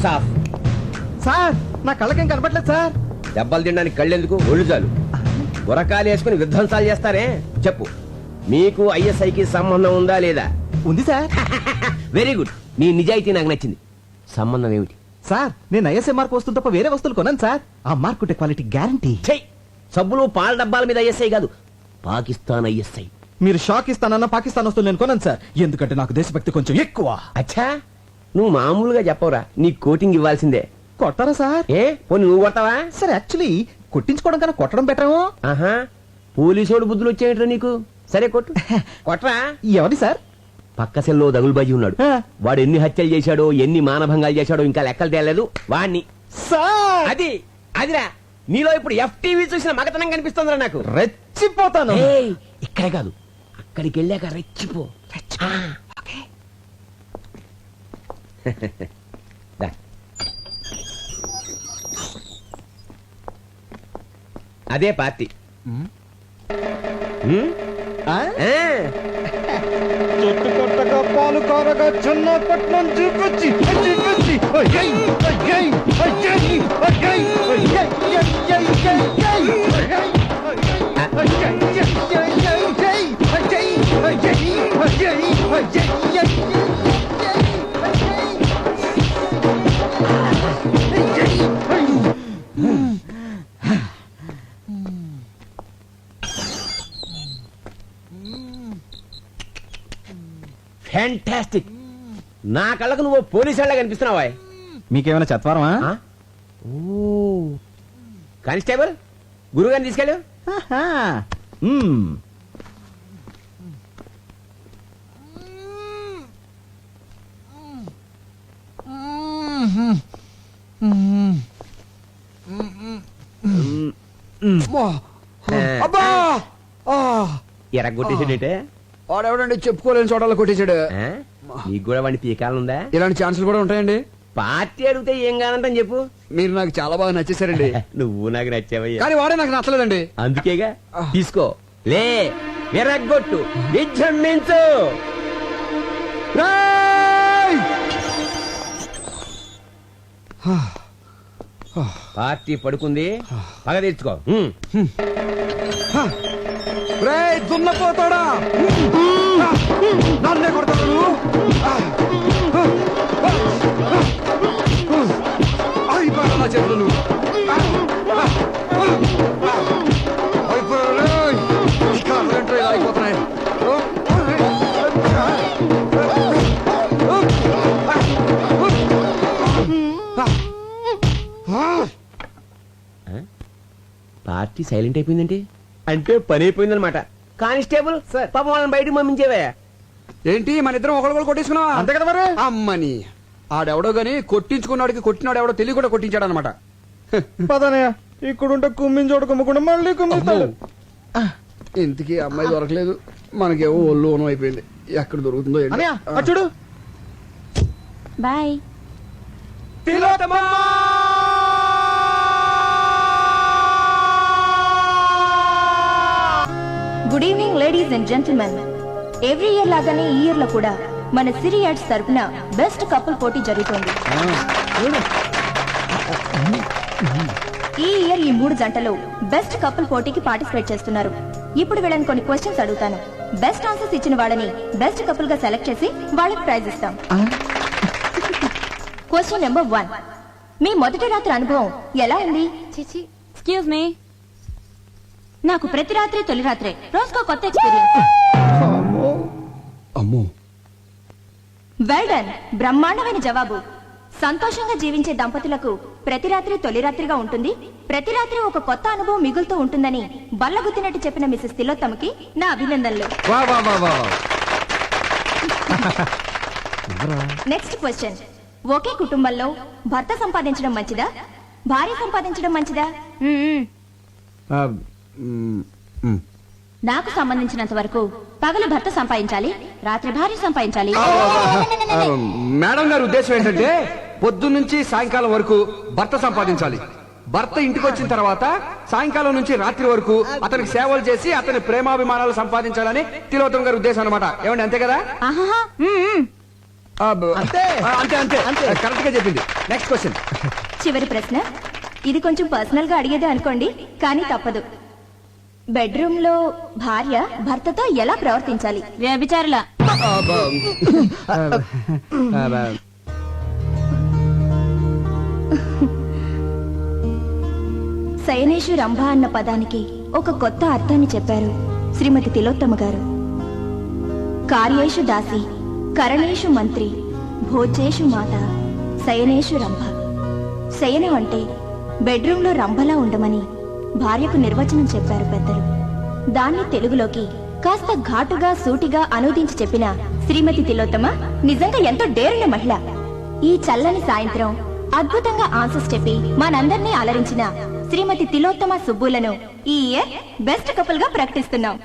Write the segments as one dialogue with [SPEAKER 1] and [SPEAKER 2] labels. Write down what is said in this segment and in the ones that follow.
[SPEAKER 1] సాఫ్.
[SPEAKER 2] సార్ నా కళ్ళకేం కనపట్లేదు సార్.
[SPEAKER 1] దెబ్బలు తినడానికి కళ్ళెందుకు, ఒళ్ళు చాలు. గురకాలు వేసుకుని విధ్వంసాలు చేస్తారే. చెప్పు, మీకు ఐఎస్ఐకి సంబంధం ఉందా లేదా?
[SPEAKER 2] ఉంది సార్.
[SPEAKER 1] వెరీ గుడ్, నీ నిజాయితీ నాకు నచ్చింది. సంబంధం ఏమిటి?
[SPEAKER 2] సార్ నేను ఐఎస్ఐ మార్క్ వస్తువు తప్ప వేరే వస్తువులు కొన్నాను సార్. ఆ మార్క్ ఉంటే క్వాలిటీ గ్యారంటీ.
[SPEAKER 1] చెయ్, సబ్బులు పాల డబ్బాల మీద ఐఎస్ఐ కాదు, పాకిస్తాన్ ఐఎస్ఐ.
[SPEAKER 2] మీరు షాక్ ఇస్తానన్న పాకిస్తాన్ వస్తువులు నేను కొన్నాను సార్. ఎందుకంటే నాకు దేశభక్తి కొంచెం ఎక్కువ.
[SPEAKER 1] అచ్చా, నువ్వు మామూలుగా చెప్పవరా, నీ కోటింగ్ ఇవ్వాల్సిందే.
[SPEAKER 2] కొట్టారా సార్?
[SPEAKER 1] ఏ పోనీ నువ్వు కొడతావా?
[SPEAKER 2] సార్ యాక్చువల్లీ కొట్టించుకోవడం కన్నా కొట్టడం బెటరేమో.
[SPEAKER 1] ఆహా, పోలీసోడు బుద్ధులు వచ్చేయట్రా నీకు. సరే కొట్టు. కొట్టరా.
[SPEAKER 2] ఎవరి సార్?
[SPEAKER 1] పక్క సెల్లో దగులుబాజీ ఉన్నాడు. వాడు ఎన్ని హత్యలు చేశాడో, ఎన్ని మానభంగాలు చేశాడో ఇంకా లెక్కలు తేలేదు వాణ్ణి.
[SPEAKER 2] సార్
[SPEAKER 1] అది అదిరా, నీలో ఇప్పుడు ఎఫ్టీవీ చూసిన మగతనం కనిపిస్తుందిరా నాకు.
[SPEAKER 2] రెచ్చిపోతాను.
[SPEAKER 1] ఏయ్, ఇక్కడే కాదు, అక్కడికి వెళ్ళాక రెచ్చిపో. ఆ, ఓకే. దా. అదే పార్టీ.
[SPEAKER 2] చెట్టు కొట్టగా పాలు కారగా చిన్నపట్నం చూపించి చూపించి
[SPEAKER 1] ఫ్యాంటాస్టిక్. నా కళ్ళకు నువ్వు పోలీసు వాళ్ళ కనిపిస్తున్నావా?
[SPEAKER 2] మీకేమైనా చత్వారమా?
[SPEAKER 1] కానిస్టేబుల్, గురుగారిని తీసుకెళ్ళు. ఎరగొట్టేసాడంటే
[SPEAKER 3] వాడెవడండి చెప్పుకోలేని చోటలో కొట్టేశాడు.
[SPEAKER 1] నీకు కూడా వాడిని పీకాలనుందా?
[SPEAKER 3] ఇలాంటి ఛాన్సులు కూడా ఉంటాయండి.
[SPEAKER 1] పార్టీ అడిగితే ఏం కానంటని చెప్పు.
[SPEAKER 3] మీరు నాకు చాలా బాగా నచ్చేసారండి.
[SPEAKER 1] నువ్వు నాకు నచ్చావయ్యా.
[SPEAKER 3] కానీ వాడే నాకు నచ్చలేదండి.
[SPEAKER 1] అందుకేగా తీసుకో, లే, ఎరగొట్టు, విజృంభించు. పార్టీ పడుకుంది, పగ తీర్చుకో.
[SPEAKER 3] దున్నపోతాడా, నన్నే కొడతాడు నువ్వు. అయిపోయాడు నా చేతులు నువ్వు. అయిపోతున్నాయి.
[SPEAKER 1] పార్టీ సైలెంట్ అయిపోయిందంటే అంటే పని అయిపోయిందనమాట. కానిస్టేబుల్ పాపం వాళ్ళని బయటకు పంపించేవే.
[SPEAKER 3] ఏంటి మన ఇద్దరం ఒకళ్ళు కొట్టేసుకున్నావా?
[SPEAKER 2] అంతే కదా మరి.
[SPEAKER 3] అమ్మని ఆడెవడో గాని కొట్టించుకున్నాడికి కొట్టినాడు ఎవడో తెలియ కూడా కొట్టించాడు అనమాట.
[SPEAKER 2] పదనయ్య, ఇక్కడుంటే కుమ్మిని చోట కుమ్మకుండా మళ్ళీ కుమ్మిస్తాడు.
[SPEAKER 3] ఇంతకీ అమ్మాయి దొరకలేదు, మనకేమో ఒళ్ళు ఓనం అయిపోయింది. ఎక్కడ దొరుకుతుందో
[SPEAKER 2] చూడు.
[SPEAKER 4] Bye. Good evening ladies and gentlemen. Every year లాగానే ఈ ఇయర్ లో కూడా మన సిరి యాడ్స్ తరపున బెస్ట్ కపుల్ పోటీ జరుగుతోంది. ఈ ఇయర్ ఈ 3 జంటలు బెస్ట్ కపుల్ పోటీకి పార్టిసిపేట్ చేస్తున్నారు. ఇప్పుడు వీళ్ళని కొన్ని క్వశ్చన్స్ అడుగుతాను. బెస్ట్ ఆన్సర్స్ ఇచ్చిన వాళ్ళని బెస్ట్ కపుల్ గా సెలెక్ట్ చేసి వాళ్ళకి ప్రైజ్ ఇస్తాం. క్వశ్చన్ నెంబర్ 1, మీ మొదటి రాత్రి అనుభవం ఎలా ఉంది? ఎక్స్క్యూజ్ మీ, నాకు ప్రతి రాత్రి తొలి రాత్రే, రోజుకో కొత్త ఎక్స్పీరియన్స్.
[SPEAKER 3] అమ్మో,
[SPEAKER 4] వెల్ డన్, బ్రహ్మాండమైన జవాబు. సంతోషంగా జీవించే దంపతులకు ప్రతి రాత్రి తొలి రాత్రిగా ఉంటుంది, ప్రతి రాత్రి ఒక కొత్త అనుభవం మిగులుతూ ఉంటుందని బల్లగుద్దినట్టు చెప్పిన మిసెస్ తిలోత్తమకి నా అభినందనలు. నెక్స్ట్ క్వశ్చన్, ఒకే కుటుంబంలో భర్త సంపాదించడం మంచిదా, భార్య సంపాదించడం మంచిదా? నాకు సంబంధించినంత వరకు పగలు భర్త సంపాదించాలి, రాత్రి భార్య సంపాదించాలి.
[SPEAKER 3] మేడం గారి ఉద్దేశం ఏంటంటే పొద్దున్నుంచి సాయంకాలం వరకు భర్త సంపాదించాలి, భర్త ఇంటికి వచ్చిన తర్వాత సాయంకాలం నుంచి రాత్రి వరకు అతనికి సేవలు చేసి అతని ప్రేమాభిమానాలు సంపాదించాలని తిలోత్తమ గారి ఉద్దేశం అన్నమాట. ఏమండి, అంతే కదా?
[SPEAKER 2] అంతే.
[SPEAKER 3] అంతే అంతే
[SPEAKER 2] అంతే.
[SPEAKER 3] కరెక్ట్ గా చెప్పింది. Next question.
[SPEAKER 4] చివరి ప్రశ్న, ఇది కొంచెం పర్సనల్ గా అడిగేదే అనుకోండి, కానీ తప్పదు. బెడ్రూమ్ లో భార్య భర్తతో ఎలా ప్రవర్తించాలి? వ్యభిచారుల. శయనేషు రంభ అన్న పదానికి ఒక కొత్త అర్థాన్ని చెప్పారు శ్రీమతి తిలోత్తమ గారు. కార్యేషు దాసి, కరణేషు మంత్రి, భోజేషు మాత, శయనేషు రంభ. శయనం అంటే బెడ్రూమ్లో రంభలా ఉండమని భార్యకు నిర్వచనం చెప్పారు పెద్దలు. దాన్ని తెలుగులోకి కాస్త ఘాటుగా సూటిగా అనువదించి చెప్పిన శ్రీమతి తిలోత్తమ నిజంగా ఎంతో డేరున్న మహిళ. ఈ చల్లని సాయంత్రం అద్భుతంగా ఆన్సర్స్ చెప్పి మనందర్నీ అలరించిన శ్రీమతి తిలోత్తమ సుబ్బులను ఈ ఇయర్ బెస్ట్ కపుల్ గా ప్రకటిస్తున్నాం.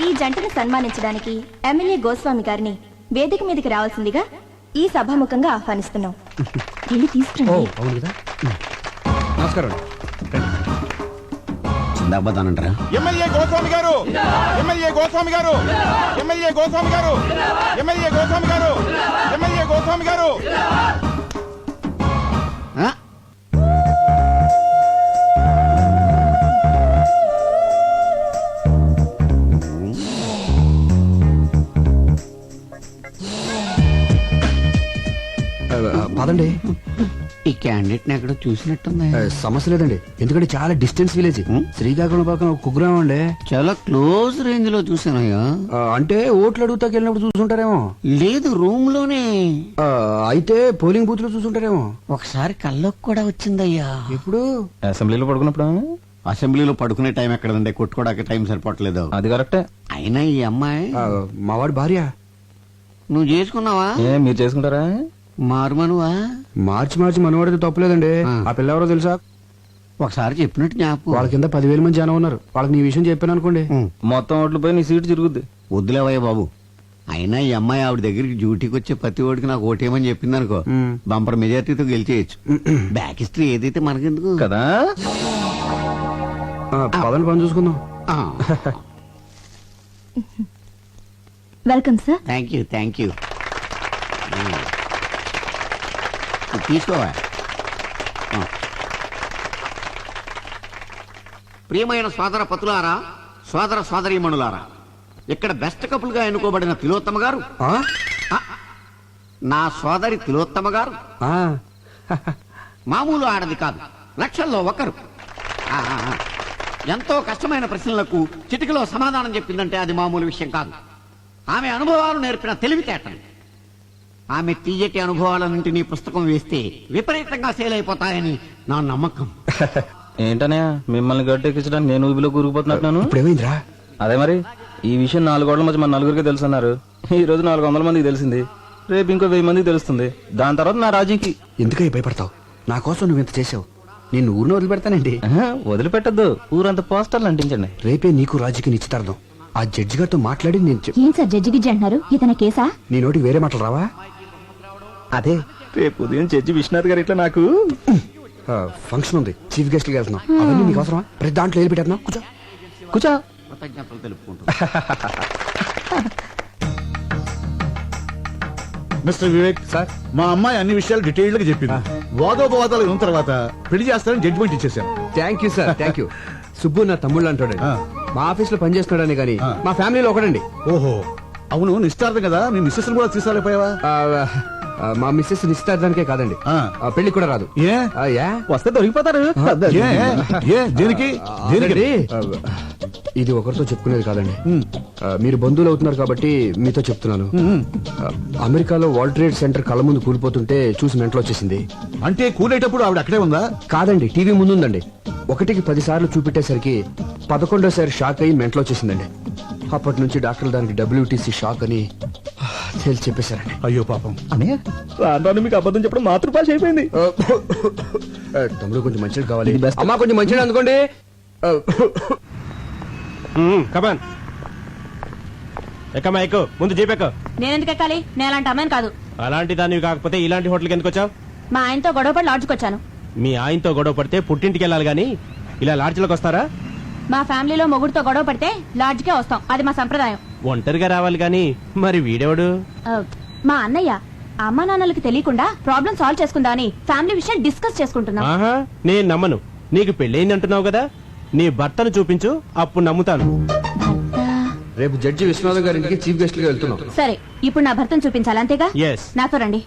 [SPEAKER 4] ఈ జంటను సన్మానించడానికి ఎమ్మెల్యే గోస్వామి గారిని వేదిక మీదకి రావాల్సిందిగా ఈ సభాముఖంగా ఆహ్వానిస్తున్నాం. వెళ్ళి తీసుకురండి.
[SPEAKER 3] అవును కదా. నమస్కారం.
[SPEAKER 1] చిందాబాదానంటారా?
[SPEAKER 5] ఎమ్మెల్యే గోస్వామి గారు, ఎమ్మెల్యే గోస్వామి గారు, ఎమ్మెల్యే గోస్వామి గారు, ఎమ్మెల్యే గోస్వామి గారు, ఎమ్మెల్యే గోస్వామి గారు.
[SPEAKER 3] పదండి.
[SPEAKER 6] ఈ క్యాండిడేట్ ఎక్కడో చూసినట్టుంది.
[SPEAKER 3] సమస్య లేదండి, ఎందుకంటే చాలా డిస్టెన్స్ విలేజ్. శ్రీకాకుళం పక్కన ఒక కుగ్రామం అండి.
[SPEAKER 6] చాలా క్లోజ్ రేంజ్ లో చూసానయ్యా.
[SPEAKER 3] అంటే ఓట్లు అడుగుతాకి వెళ్ళినప్పుడు చూసుంటారేమో.
[SPEAKER 6] లేదు, రూమ్ లోనే.
[SPEAKER 3] అయితే పోలింగ్ బూత్ లో చూసుంటారేమో.
[SPEAKER 6] ఒకసారి కళ్ళకు కూడా వచ్చిందయ్యా.
[SPEAKER 3] ఎప్పుడు?
[SPEAKER 2] అసెంబ్లీలో పడుకున్నప్పుడు.
[SPEAKER 6] అసెంబ్లీలో పడుకునే టైం ఎక్కడండి, కొట్టుకోవడానికి టైం సరిపోవట్లేదు.
[SPEAKER 2] అది కరెక్టే.
[SPEAKER 6] అయినా ఈ అమ్మాయి
[SPEAKER 3] మావాడి భార్య.
[SPEAKER 6] నువ్వు చేసుకున్నావా?
[SPEAKER 2] మీరు చేసుకుంటారా?
[SPEAKER 6] మారుమనువా?
[SPEAKER 3] మార్చి మనవాడితే తప్పలేదండి. ఆ పిల్ల ఎవరో తెలుసా?
[SPEAKER 6] ఒకసారి చెప్పినట్టు జ్ఞాపకం.
[SPEAKER 3] వాళ్ళ కింద 10,000 మంది జనం ఉన్నారు. వాళ్ళకి నీ విషయం చెప్పాను అనుకోండి,
[SPEAKER 2] మొత్తం ఓట్లు పోయి నీ సీటు తిరుగుద్ది.
[SPEAKER 6] వద్దులేవయ్య బాబు. అయినా ఈ అమ్మాయి ఆవిడ దగ్గరికి డ్యూటీకి వచ్చే ప్రతి ఓడికి నాకు ఓటేమని చెప్పింది అనుకో, బంపర్ మెజార్టీతో గెలిచేయచ్చు. బ్యాక్ హిస్టరీ ఏదైతే మనకెందుకు
[SPEAKER 2] కదా.
[SPEAKER 3] పదని పని చూసుకుందాం.
[SPEAKER 4] Welcome sir.
[SPEAKER 6] Thank you. తీసుకోవా. ప్రియమైన సోదర పతులారా, సోదర సోదరీమణులారా, ఇక్కడ బెస్ట్ కపుల్ గా ఎన్నుకోబడిన తిలోత్తమ గారు, నా సోదరి తిలోత్తమ గారు మామూలు ఆడది కాదు, లక్షల్లో ఒకరు. ఎంతో కష్టమైన ప్రశ్నలకు చిటికలో సమాధానం చెప్పిందంటే అది మామూలు విషయం కాదు. ఆమె అనుభవాలు నేర్పిన తెలివితేటలు. ఆమె తీయటి అనుభవాలన్నింటినీ పుస్తకం వేస్తే విపరీతంగా సేల్ అయిపోతాయని నా నమ్మకం.
[SPEAKER 2] ఏంటనే మిమ్మల్ని గట్టెక్కించడానికి నేను ఊబిలో కూరుకుపోతున్నట్టున్నాను.
[SPEAKER 3] ఇప్పుడు ఏమైందిరా?
[SPEAKER 2] అదే మరి ఈ విషయం 4 గోడల మధ్య మన నలుగురికి తెలుసున్నారు. ఈ రోజు 400 మందికి తెలిసింది, రేపు ఇంకో 1000 మందికి తెలుస్తుంది. దాని తర్వాత నా రాజ్యంకి.
[SPEAKER 3] ఎందుకై భయపడతావు? నా కోసం నువ్వు ఇంత చేసావు, నేను ఊరిని వదిలిపెడతానండి.
[SPEAKER 2] వదిలిపెట్టద్దు, ఊరంతా పోస్టర్లు అంటించండి.
[SPEAKER 3] రేపే నీకు రాజుకి నిశ్చితార్థం. ఆ జడ్జి గారితో మాట్లాడి నేను
[SPEAKER 4] ఏం సార్ జడ్జి గిడ్జి అంటున్నారు? ఇతన కేసా?
[SPEAKER 3] నీ నోటికి వేరే మాటలు రావా?
[SPEAKER 2] అదే రేపు ఉదయం జడ్జి విశ్వనాథ్ గారు ఇట్లా నాకు
[SPEAKER 3] ఫంక్షన్ ఉంది, చీఫ్ గెస్ట్ గా వెళ్తున్నాం. అవన్నీ నీకు అవసరమా? ప్రతి దాంట్లో ఏది పెట్టేస్తున్నావు?
[SPEAKER 2] కూర్చో.
[SPEAKER 6] కృతజ్ఞతలు తెలుపుకుంటూ.
[SPEAKER 5] మిస్టర్ వివేక్ సార్, మా అమ్మాయి అన్ని విషయాలు డీటెయిల్డ్ గా చెప్పింది. వాదోపవాదాలు ఉన్న తర్వాత పెళ్లి చేస్తారని జడ్జిమెంట్ ఇచ్చేసాను.
[SPEAKER 3] Thank you sir, thank you. Subbu నా తమ్ముళ్ళు అంటాడు. మా ఆఫీస్ లో పనిచేస్తున్నాడని కానీ మా ఫ్యామిలీలో ఒకడండి.
[SPEAKER 5] ఓహో, అవును, నిశ్చార్థం కదా, నీ మిస్సెస్ కూడా తీసుకురాలేపోయావా?
[SPEAKER 3] మా మిస్సెస్ నిశ్చితార్థానికే కాదండి, పెళ్లి కూడా రాదు.
[SPEAKER 5] ఏ
[SPEAKER 2] వస్తే దొరికిపోతారు.
[SPEAKER 5] దేనికి?
[SPEAKER 3] ఇది ఒకరితో చెప్పుకునేది కాదండి. మీరు బంధువులు అవుతున్నారు కాబట్టి మీతో చెప్తున్నాను. అమెరికాలో వరల్డ్ ట్రేడ్ సెంటర్ కళ్ళ ముందు కూలిపోతుంటే చూసి మెంటలు వచ్చేసింది.
[SPEAKER 5] అంటే కూలేటప్పుడు ఆవిడ అక్కడే ఉందా?
[SPEAKER 3] కాదండి, టీవీ ముందుందండి. 1కి 10 సార్లు చూపెట్టేసరికి 11వ షాక్ అయ్యి మెంటలు వచ్చేసిందండి. అప్పటి నుంచి డాక్టర్లు దానికి WTC షాక్ అని తేల్చి చెప్పేశారండి.
[SPEAKER 5] అయ్యో పాపం.
[SPEAKER 2] అనే రాను మీకు అబద్ధం చెప్పడం మాతృభాష అయిపోయింది.
[SPEAKER 3] తమ్ముడు కొంచెం మంచిది కావాలి, అమ్మా కొంచెం మంచిది అనుకోండి.
[SPEAKER 7] కమాన్ ఎక్కమ్మా, ఎక్కు. ముందు జీపెక్కు.
[SPEAKER 4] నేనెందుకు ఎక్కాలి? నేను అలాంటి అమ్మాయిని కాదు.
[SPEAKER 7] అలాంటి దానివి కాకపోతే ఇలాంటి హోటల్కి ఎందుకు వచ్చావు?
[SPEAKER 4] మా ఆయనతో గొడవపడి లాడ్జ్కి వచ్చాను.
[SPEAKER 7] మీ ఆయనతో గొడవ పడితే పుట్టింటికి వెళ్ళాలి గాని ఇలా లాడ్జ్లోకి వస్తారా?
[SPEAKER 4] మా ఫ్యామిలీలో మొగుడుతో గొడవ పడితే లాడ్జ్కే వస్తాం, అది మా సంప్రదాయం.
[SPEAKER 7] ఒంటరిగా రావాలి గాని మరి వీడెవడు?
[SPEAKER 4] మా అన్నయ్య అమ్మా నాన్నలకి తెలియకుండా ప్రాబ్లం సాల్వ్ చేసుకుందా అని ఫ్యామిలీ విషయం డిస్కస్ చేసుకుంటున్నాం.
[SPEAKER 7] ఆహా, నేను నమ్మను. నీకు పెళ్ళయింది అంటున్నావు కదా, నీ భర్తను చూపించు, అప్పుడు నమ్ముతాను.
[SPEAKER 3] రేపు జడ్జి విశ్వనాథం గారి ఇంటికి చీఫ్ గెస్ట్ గా వెళ్తున్నాం.
[SPEAKER 4] సరే, ఇప్పుడు నా భర్తను చూపించాలి అంతేగా?
[SPEAKER 7] Yes.
[SPEAKER 4] నాతో రండి.